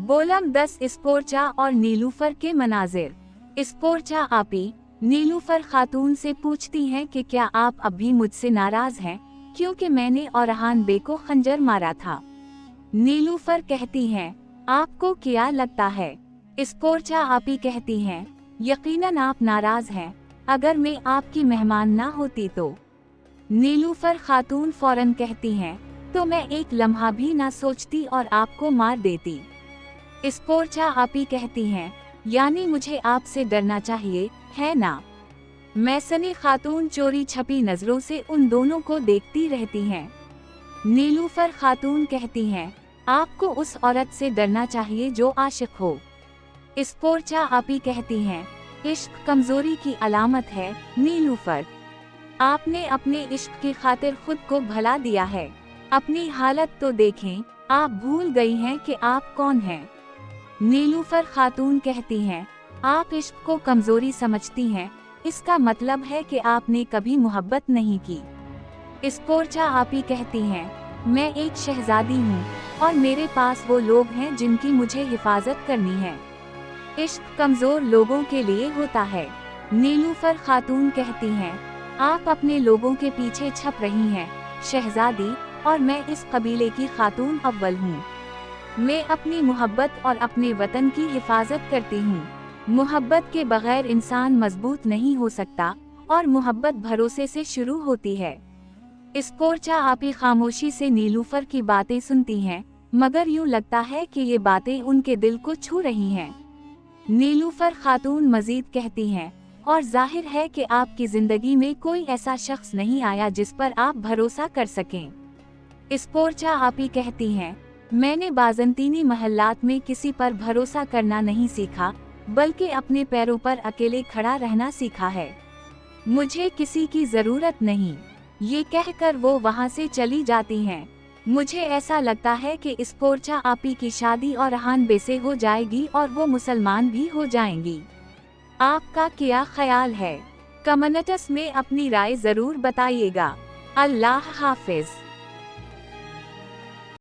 बोलम 10 स्पोर्चा और नीलूफर के मनाजिर। स्पोर्चा आपी नीलूफर खातून से पूछती हैं कि क्या आप अब भी मुझसे नाराज हैं क्योंकि मैंने औरहान बे को खंजर मारा था। नीलूफर कहती हैं, आपको क्या लगता है? स्पोर्चा आपी कहती हैं, यकीनन आप नाराज हैं, अगर मैं आपकी मेहमान ना होती तो। नीलूफर खातून फौरन कहती हैं, तो मैं एक लम्हा भी ना सोचती और आपको मार देती। स्पोर्चा आपी कहती हैं, यानी मुझे आपसे डरना चाहिए, है ना? मैसनी खातून चोरी छपी नजरों से उन दोनों को देखती रहती हैं। नीलूफर खातून कहती हैं, आपको उस औरत से डरना चाहिए जो आशिक हो। स्पोर्चा आपी कहती हैं, इश्क कमजोरी की अलामत है नीलूफर। आपने अपने इश्क की खातिर खुद को भला दिया है। अपनी हालत तो देखें, आप भूल गई हैं कि आप कौन हैं। नीलूफर खातून कहती हैं, आप इश्क को कमजोरी समझती हैं, इसका मतलब है कि आपने कभी मोहब्बत नहीं की। स्पोर्चा आपी कहती हैं, मैं एक शहजादी हूँ और मेरे पास वो लोग हैं जिनकी मुझे हिफाजत करनी है। इश्क कमजोर लोगों के लिए होता है। नीलूफर खातून कहती हैं, आप अपने लोगों के पीछे छप रही हैं शहजादी, और मैं इस कबीले की खातून अव्वल हूँ। मैं अपनी मोहब्बत और अपने वतन की हिफाजत करती हूँ। मोहब्बत के बगैर इंसान मजबूत नहीं हो सकता और मोहब्बत भरोसे से शुरू होती है। स्पोर्चा आपी खामोशी से नीलूफर की बातें सुनती हैं, मगर यूं लगता है कि ये बातें उनके दिल को छू रही हैं। नीलूफर खातून मजीद कहती हैं, और जाहिर है कि आपकी जिंदगी में कोई ऐसा शख्स नहीं आया जिस पर आप भरोसा कर सकें। स्पोर्चा आपी कहती हैं, मैंने बाज़ंतीनी महल्लात में किसी पर भरोसा करना नहीं सीखा, बल्कि अपने पैरों पर अकेले खड़ा रहना सीखा है। मुझे किसी की जरूरत नहीं। ये कहकर वो वहाँ से चली जाती हैं। मुझे ऐसा लगता है कि स्पोर्चा आपी की शादी औरहान बे से हो जाएगी और वो मुसलमान भी हो जाएंगी। आपका क्या ख्याल है? कमेंट्स में अपनी राय जरूर बताइएगा। अल्लाह हाफिज।